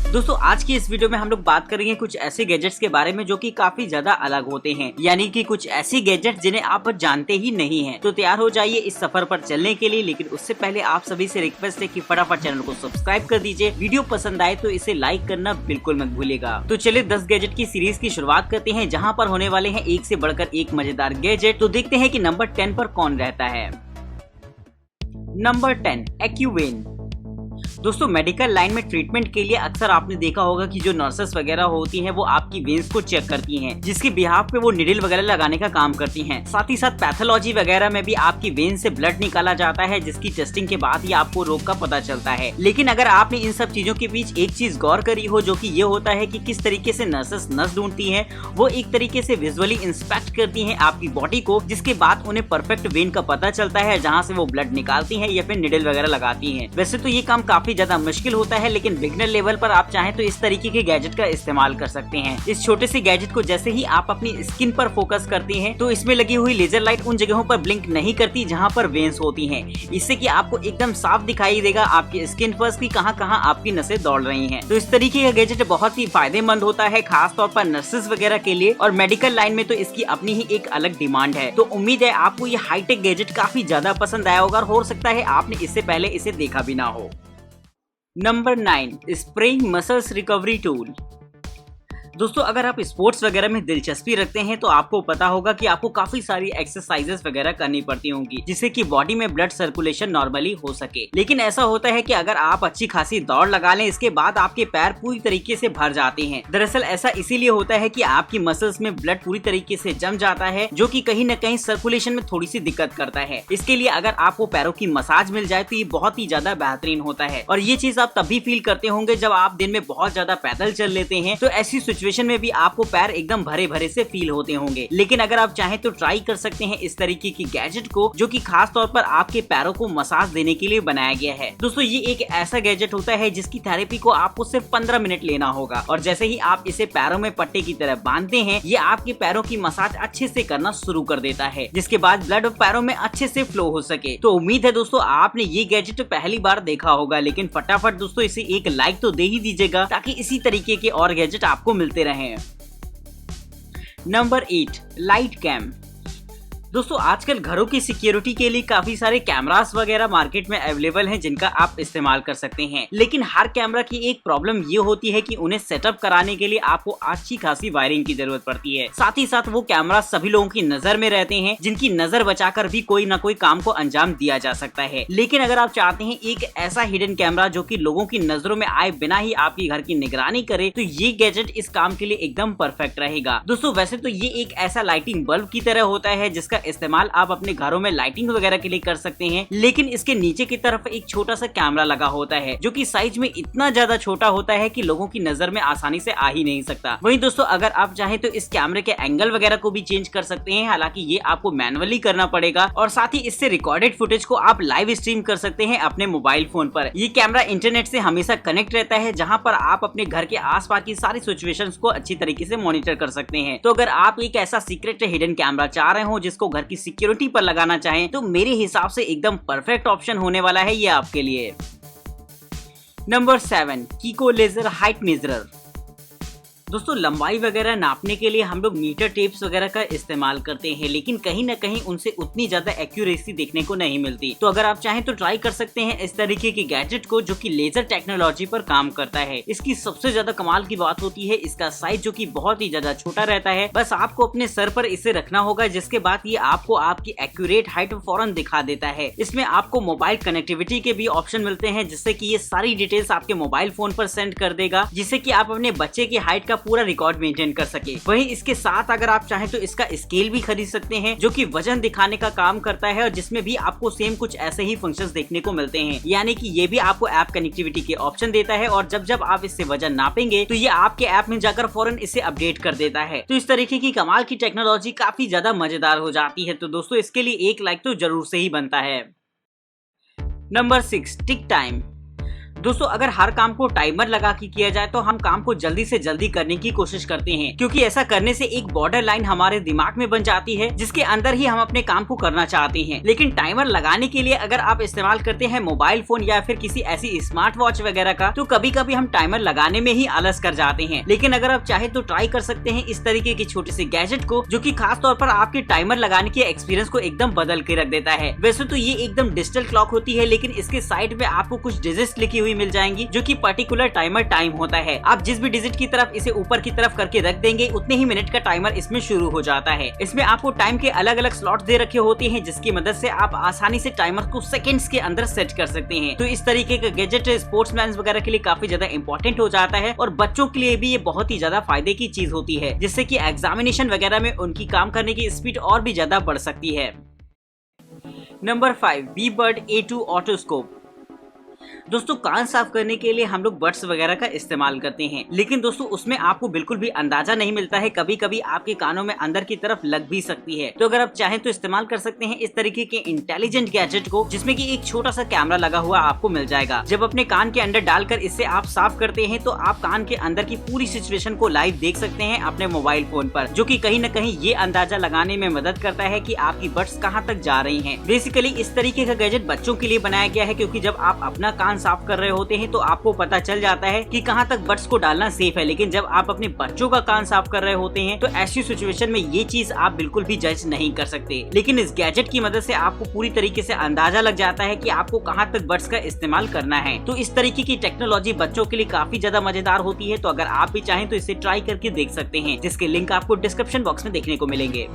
दोस्तों आज की इस वीडियो में हम लोग बात करेंगे कुछ ऐसे गैजेट्स के बारे में जो कि काफी ज्यादा अलग होते हैं, यानी कि कुछ ऐसी गैजेट्स जिन्हें आप जानते ही नहीं हैं। तो तैयार हो जाइए इस सफर पर चलने के लिए, लेकिन उससे पहले आप सभी से रिक्वेस्ट है कि फटाफट चैनल को सब्सक्राइब कर दीजिए। वीडियो पसंद आए तो इसे लाइक करना बिल्कुल मत भूलिएगा। तो चलिए 10 गैजेट की सीरीज की शुरुआत करते हैं, जहाँ पर होने वाले हैं एक से बढ़कर एक मजेदार गैजेट। तो देखते हैं कि नंबर 10 पर कौन रहता है। नंबर 10, एक्यूवेन। दोस्तों मेडिकल लाइन में ट्रीटमेंट के लिए अक्सर आपने देखा होगा कि जो नर्सेस वगैरह होती हैं वो आपकी वेन्स को चेक करती हैं, जिसके बिहाफ पे वो निडल वगैरह लगाने का काम करती हैं। साथ ही साथ पैथोलॉजी वगैरह में भी आपकी वेन से ब्लड निकाला जाता है, जिसकी टेस्टिंग के बाद ही आपको रोग का पता चलता है। लेकिन अगर आपने इन सब चीजों के बीच एक चीज गौर करी हो, जो कि ये होता है कि किस तरीके से नर्सेस नस ढूंढती हैं, वो एक तरीके से विजुअली इंस्पेक्ट करती हैं आपकी बॉडी को, जिसके बाद उन्हें परफेक्ट वेन का पता चलता है जहाँ से वो ब्लड निकालती हैं या फिर निडल वगैरह लगाती हैं। वैसे तो ये काम काफी ज्यादा मुश्किल होता है, लेकिन बिगनर लेवल पर आप चाहें तो इस तरीके के गैजेट का इस्तेमाल कर सकते हैं। इस छोटे से गैजेट को जैसे ही आप अपनी स्किन पर फोकस करते हैं तो इसमें लगी हुई लेजर लाइट उन जगहों पर ब्लिंक नहीं करती जहां पर वेन्स होती हैं। इससे कि आपको एकदम साफ दिखाई देगा आपकी स्किन पर की कहां आपकी नसें दौड़ रही हैं। तो इस तरीके का गैजेट बहुत ही फायदेमंद होता है, खास तौर पर नर्सेस वगैरह के लिए, और मेडिकल लाइन में तो इसकी अपनी ही एक अलग डिमांड है। तो उम्मीद है आपको ये हाईटेक गैजेट काफी ज्यादा पसंद आया होगा और हो सकता है आपने इससे पहले इसे देखा भी ना हो। Number 9, spraying muscles recovery tool. दोस्तों अगर आप स्पोर्ट्स वगैरह में दिलचस्पी रखते हैं तो आपको पता होगा कि आपको काफी सारी एक्सरसाइजेस वगैरह करनी पड़ती होंगी, जिससे कि बॉडी में ब्लड सर्कुलेशन नॉर्मली हो सके। लेकिन ऐसा होता है कि अगर आप अच्छी खासी दौड़ लगा लें, इसके बाद आपके पैर पूरी तरीके से भर जाते हैं। दरअसल ऐसा इसीलिए होता है कि आपकी मसल्स में ब्लड पूरी तरीके से जम जाता है, जो कि कहीं न कहीं सर्कुलेशन में थोड़ी सी दिक्कत करता है। इसके लिए अगर आपको पैरों की मसाज मिल जाए तो ये बहुत ही ज्यादा बेहतरीन होता है। और ये चीज आप तभी फील करते होंगे जब आप दिन में बहुत ज्यादा पैदल चल लेते हैं, तो ऐसी सिचुएशन में भी आपको पैर एकदम भरे भरे से फील होते होंगे। लेकिन अगर आप चाहें तो ट्राई कर सकते हैं इस तरीके की गैजेट को, जो कि खास तौर पर आपके पैरों को मसाज देने के लिए बनाया गया है। दोस्तों ये एक ऐसा गैजेट होता है जिसकी थेरेपी को आपको सिर्फ 15 मिनट लेना होगा, और जैसे ही आप इसे पैरों में पट्टे की तरह बांधते हैं, ये आपके पैरों की मसाज अच्छे से करना शुरू कर देता है, जिसके बाद ब्लड पैरों में अच्छे से फ्लो हो सके। तो उम्मीद है दोस्तों आपने ये गैजेट पहली बार देखा होगा, लेकिन फटाफट दोस्तों इसे एक लाइक तो दे ही दीजिएगा, ताकि इसी तरीके के और गैजेट आपको मिलते रहें। Number 8, light cam. दोस्तों आजकल घरों की सिक्योरिटी के लिए काफी सारे कैमरास वगैरह मार्केट में अवेलेबल हैं, जिनका आप इस्तेमाल कर सकते हैं। लेकिन हर कैमरा की एक प्रॉब्लम ये होती है कि उन्हें सेटअप कराने के लिए आपको अच्छी खासी वायरिंग की जरूरत पड़ती है। साथ ही साथ वो कैमरा सभी लोगों की नजर में रहते हैं, जिनकी नजर बचाकर भी कोई ना कोई काम को अंजाम दिया जा सकता है। लेकिन अगर आप चाहते हैं एक ऐसा हिडन कैमरा जो कि लोगों की नजरों में आए बिना ही आपके घर की निगरानी करे, तो ये गैजेट इस काम के लिए एकदम परफेक्ट रहेगा। दोस्तों वैसे तो ये एक ऐसा लाइटिंग बल्ब की तरह होता है जिसका इस्तेमाल आप अपने घरों में लाइटिंग वगैरह के लिए कर सकते हैं, लेकिन इसके नीचे की तरफ एक छोटा सा कैमरा लगा होता है, जो कि साइज में इतना ज्यादा छोटा होता है कि लोगों की नजर में आसानी से आ ही नहीं सकता। वहीं दोस्तों अगर आप चाहें तो इस कैमरे के एंगल वगैरह को भी चेंज कर सकते हैं, हालांकि ये आपको मैनुअली करना पड़ेगा, और साथ ही इससे रिकॉर्डेड फुटेज को आप लाइव स्ट्रीम कर सकते हैं अपने मोबाइल फोन पर। ये कैमरा इंटरनेट से हमेशा कनेक्ट रहता है, जहाँ पर आप अपने घर के आसपास की सारी सिचुएशंस को अच्छी तरीके से मॉनिटर कर सकते हैं। तो अगर आप एक ऐसा सीक्रेट हिडन कैमरा चाह रहे हो जिसको घर की सिक्योरिटी पर लगाना चाहें, तो मेरे हिसाब से एकदम परफेक्ट ऑप्शन होने वाला है ये आपके लिए। नंबर 7, कीको लेजर हाइट मेजरर। दोस्तों लंबाई वगैरह नापने के लिए हम लोग मीटर टेप्स वगैरह का इस्तेमाल करते हैं, लेकिन कहीं ना कहीं उनसे उतनी ज्यादा एक्यूरेसी देखने को नहीं मिलती। तो अगर आप चाहें तो ट्राई कर सकते हैं इस तरीके के गैजेट को, जो कि लेजर टेक्नोलॉजी पर काम करता है। इसकी सबसे ज्यादा कमाल की बात होती है इसका साइज, जो कि बहुत ही ज्यादा छोटा रहता है। बस आपको अपने सर पर इसे रखना होगा, जिसके बाद ये आपको आपकी एक्यूरेट हाइट फौरन दिखा देता है। इसमें आपको मोबाइल कनेक्टिविटी के भी ऑप्शन मिलते हैं, जिससे कि ये सारी डिटेल्स आपके मोबाइल फोन पर सेंड कर देगा, जिससे कि आप अपने बच्चे की हाइट का पूरा रिकॉर्ड मेंटेन कर सके। वहीं इसके साथ अगर आप चाहें तो इसका स्केल भी खरीद सकते हैं, जो कि वजन दिखाने का काम करता है, और जिसमें भी आपको सेम कुछ ऐसे ही फंक्शंस देखने को मिलते हैं। यानी कि ये भी आपको ऐप कनेक्टिविटी के ऑप्शन देता है, और जब जब आप इससे वजन नापेंगे तो ये आपके ऐप में जाकर फौरन इसे अपडेट कर देता है। तो इस तरीके की कमाल की टेक्नोलॉजी काफी ज्यादा मजेदार हो जाती है। तो दोस्तों इसके लिए एक लाइक तो जरूर से ही बनता है। नंबर 6, टिक टाइम। दोस्तों अगर हर काम को टाइमर लगा के किया जाए तो हम काम को जल्दी से जल्दी करने की कोशिश करते हैं, क्योंकि ऐसा करने से एक बॉर्डर लाइन हमारे दिमाग में बन जाती है जिसके अंदर ही हम अपने काम को करना चाहते हैं। लेकिन टाइमर लगाने के लिए अगर आप इस्तेमाल करते हैं मोबाइल फोन या फिर किसी ऐसी स्मार्ट वॉच वगैरह का, तो कभी कभी हम टाइमर लगाने में ही आलस कर जाते हैं। लेकिन अगर आप चाहे तो ट्राई कर सकते हैं इस तरीके के छोटे से गैजेट को, जो कि खास तौर पर आपके टाइमर लगाने के एक्सपीरियंस को एकदम बदल के रख देता है। वैसे तो ये एकदम डिजिटल क्लॉक होती है, लेकिन इसके साइड में आपको कुछ डिजिट्स लिखी हुई मिल जाएंगी जो कि पर्टिकुलर टाइमर टाइम होता है। आप जिस भी डिजिट की तरफ इसे ऊपर की तरफ करके रख देंगे उतने ही मिनट का टाइमर इसमें शुरू हो जाता है। इसमें आपको टाइम के अलग अलग स्लॉट दे रखे होते हैं, जिसकी मदद से आप आसानी से टाइमर को सेकंड्स के अंदर सेट कर सकते हैं। तो इस तरीके का गैजेट स्पोर्ट्समैन वगैरह के लिए काफी ज्यादा इंपॉर्टेंट हो जाता है, और बच्चों के लिए भी ये बहुत ही ज्यादा फायदे की चीज होती है, जिससे कि एग्जामिनेशन वगैरह में उनकी काम करने की स्पीड और भी ज्यादा बढ़ सकती है। Number 5, Bebird A2 otoscope. दोस्तों कान साफ करने के लिए हम लोग बड्स वगैरह का इस्तेमाल करते हैं, लेकिन दोस्तों उसमें आपको बिल्कुल भी अंदाजा नहीं मिलता है, कभी कभी आपके कानों में अंदर की तरफ लग भी सकती है। तो अगर आप चाहें तो इस्तेमाल कर सकते हैं इस तरीके के इंटेलिजेंट गैजेट को, जिसमें कि एक छोटा सा कैमरा लगा हुआ आपको मिल जाएगा। जब अपने कान के अंदर डालकर इससे आप साफ करते हैं तो आप कान के अंदर की पूरी सिचुएशन को लाइव देख सकते हैं अपने मोबाइल फोन पर, जो कि कहीं न कहीं ये अंदाजा लगाने में मदद करता है कि आपकी बड्स कहाँ तक जा रही हैं। बेसिकली इस तरीके का गैजेट बच्चों के लिए बनाया गया है, क्योंकि जब आप अपना कान साफ कर रहे होते हैं तो आपको पता चल जाता है कि कहां तक बड्स को डालना सेफ है। लेकिन जब आप अपने बच्चों का कान साफ कर रहे होते हैं तो ऐसी सिचुएशन में ये चीज आप बिल्कुल भी जज नहीं कर सकते। लेकिन इस गैजेट की मदद से आपको पूरी तरीके से अंदाजा लग जाता है कि आपको कहां तक बड्स का इस्तेमाल करना है। तो इस तरीके की टेक्नोलॉजी बच्चों के लिए काफी ज्यादा मजेदार होती है। तो अगर आप भी चाहें तो इसे ट्राई करके देख सकते हैं, जिसके लिंक आपको डिस्क्रिप्शन बॉक्स में देखने को मिलेंगे।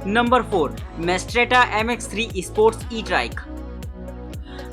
नंबर 4, मेस्ट्रेटा MX3 स्पोर्ट्स ई-ट्राइक।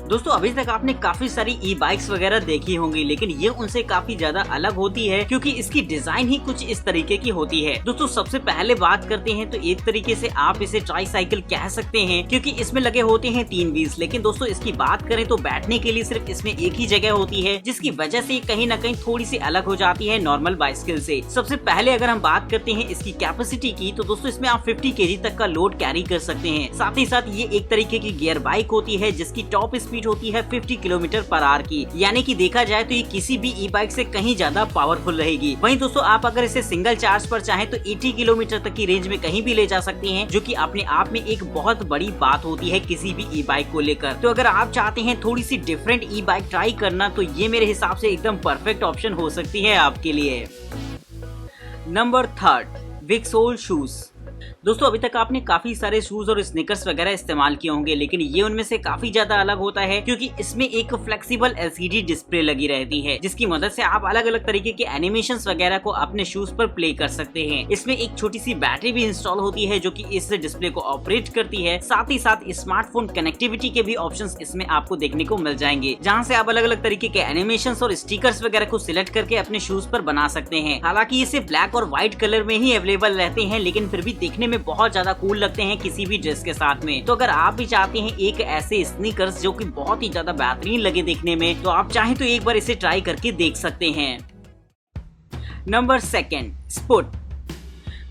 दोस्तों अभी तक आपने काफी सारी ई बाइक्स वगैरह देखी होंगी, लेकिन ये उनसे काफी ज्यादा अलग होती है, क्योंकि इसकी डिजाइन ही कुछ इस तरीके की होती है। दोस्तों सबसे पहले बात करते हैं तो एक तरीके से आप इसे ट्राई साइकिल कह सकते हैं, क्योंकि इसमें लगे होते हैं 3 व्हील्स। लेकिन दोस्तों इसकी बात करें तो बैठने के लिए सिर्फ इसमें एक ही जगह होती है, जिसकी वजह से कहीं न कहीं थोड़ी सी अलग हो जाती है नॉर्मल बाइसिकल से। सबसे पहले अगर हम बात करते हैं इसकी कैपेसिटी की, तो दोस्तों इसमें आप 50 kg तक का लोड कैरी कर सकते हैं। साथ ही साथ ये एक तरीके की गियर बाइक होती है, जिसकी टॉप स्पीड होती है 50 km/h की, यानी कि देखा जाए तो ये किसी भी ई बाइक से कहीं ज्यादा पावरफुल रहेगी। वहीं दोस्तों आप अगर इसे सिंगल चार्ज पर चाहें तो 80 किलोमीटर तक की रेंज में कहीं भी ले जा सकते हैं, जो कि अपने आप में एक बहुत बड़ी बात होती है किसी भी ई बाइक को लेकर। तो अगर आप चाहते हैं थोड़ी सी डिफरेंट ई बाइक ट्राई करना, तो ये मेरे हिसाब से एकदम परफेक्ट ऑप्शन हो सकती है आपके लिए। नंबर 3, विक्सोल शूज। दोस्तों अभी तक आपने काफी सारे शूज और स्नीकर्स वगैरह इस्तेमाल किए होंगे, लेकिन ये उनमें से काफी ज्यादा अलग होता है, क्योंकि इसमें एक फ्लेक्सिबल LCD डिस्प्ले लगी रहती है, जिसकी मदद से आप अलग अलग तरीके के एनिमेशंस वगैरह को अपने शूज पर प्ले कर सकते हैं। इसमें एक छोटी सी बैटरी भी इंस्टॉल होती है, जो कि इस डिस्प्ले को ऑपरेट करती है। साथ ही साथ स्मार्टफोन कनेक्टिविटी के भी ऑप्शंस इसमें आपको देखने को मिल जाएंगे, जहाँ से आप अलग अलग तरीके के एनिमेशंस और स्टिकर्स वगैरह को सिलेक्ट करके अपने शूज पर बना सकते हैं। हालांकि इसे ब्लैक और व्हाइट कलर में ही अवेलेबल रहते हैं, लेकिन फिर भी देखने में बहुत ज्यादा कूल लगते हैं किसी भी ड्रेस के साथ में। तो अगर आप भी चाहते हैं एक ऐसे स्नीकर्स जो कि बहुत ही ज्यादा बेहतरीन लगे देखने में, तो आप चाहें तो एक बार इसे ट्राई करके देख सकते हैं। नंबर 2, स्पुट।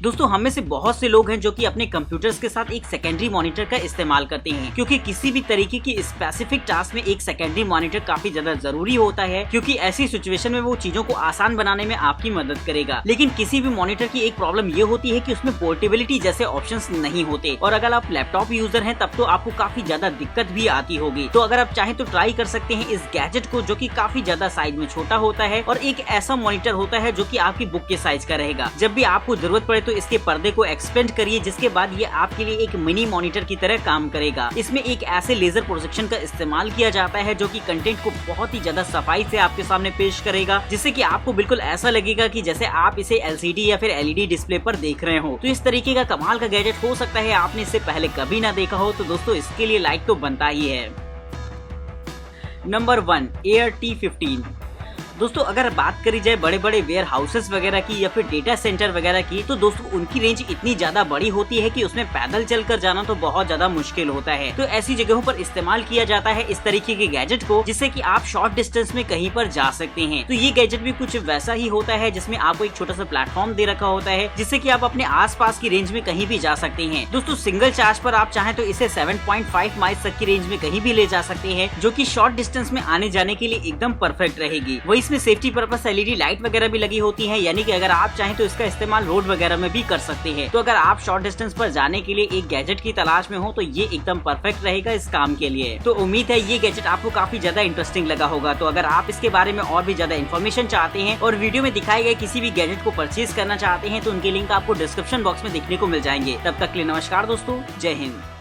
दोस्तों हम में से बहुत से लोग हैं जो कि अपने कंप्यूटर्स के साथ एक सेकेंडरी मॉनिटर का इस्तेमाल करते हैं, क्योंकि किसी भी तरीके की स्पेसिफिक टास्क में एक सेकेंडरी मॉनिटर काफी ज्यादा जरूरी होता है, क्योंकि ऐसी सिचुएशन में वो चीजों को आसान बनाने में आपकी मदद करेगा। लेकिन किसी भी मॉनिटर की एक प्रॉब्लम ये होती है कि उसमें पोर्टेबिलिटी जैसे ऑप्शंस नहीं होते, और अगर आप लैपटॉप यूजर हैं तब तो आपको काफी ज्यादा दिक्कत भी आती होगी। तो अगर आप चाहें तो ट्राई कर सकते हैं इस गैजेट को, जो कि काफी ज्यादा साइज में छोटा होता है और एक ऐसा मॉनिटर होता है जो कि आपकी बुक के साइज का रहेगा। जब भी आपको जरूरत पड़े तो इसके पर्दे को एक्सपेंड करिए, जिसके बाद ये आपके लिए एक मिनी मॉनिटर की तरह काम करेगा। इसमें एक ऐसे लेजर प्रोजेक्शन का इस्तेमाल किया जाता है जो कि कंटेंट को बहुत ही ज्यादा सफाई से आपके सामने पेश करेगा, जिससे कि आपको बिल्कुल ऐसा लगेगा कि जैसे आप इसे LCD या फिर LED डिस्प्ले पर देख रहे हो। तो इस तरीके का कमाल का गैजेट हो सकता है आपने इससे पहले कभी ना देखा हो, तो दोस्तों इसके लिए लाइक तो बनता ही है। Number 1, Air T15। दोस्तों अगर बात करी जाए बड़े बड़े वेयर हाउसेस वगैरह की या फिर डेटा सेंटर वगैरह की, तो दोस्तों उनकी रेंज इतनी ज्यादा बड़ी होती है कि उसमें पैदल चलकर जाना तो बहुत ज्यादा मुश्किल होता है। तो ऐसी जगहों पर इस्तेमाल किया जाता है इस तरीके के गैजेट को, जिससे कि आप शॉर्ट डिस्टेंस में कहीं पर जा सकते हैं। तो ये गैजेट भी कुछ वैसा ही होता है, जिसमें आपको एक छोटा सा प्लेटफॉर्म दे रखा होता है, जिससे कि आप अपने आसपास की रेंज में कहीं भी जा सकते हैं। दोस्तों सिंगल चार्ज पर आप चाहें तो इसे 7.5 माइल्स तक की रेंज में कहीं भी ले जा सकते हैं, जो कि शॉर्ट डिस्टेंस में आने जाने के लिए एकदम परफेक्ट रहेगी। वही इसमें सेफ्टी पर्पस LED लाइट वगैरह भी लगी होती है, यानी कि अगर आप चाहें तो इसका इस्तेमाल रोड वगैरह में भी कर सकते हैं। तो अगर आप शॉर्ट डिस्टेंस पर जाने के लिए एक गैजेट की तलाश में हो तो ये एकदम परफेक्ट रहेगा इस काम के लिए। तो उम्मीद है ये गैजेट आपको काफी ज्यादा इंटरेस्टिंग लगा होगा। तो अगर आप इसके बारे में और भी ज्यादा इन्फॉर्मेशन चाहते हैं और वीडियो में दिखाए गए किसी भी गैजेट को परचेज करना चाहते हैं, तो उनके लिंक आपको डिस्क्रिप्शन बॉक्स में देखने को मिल जाएंगे। तब तक के लिए नमस्कार दोस्तों, जय हिंद।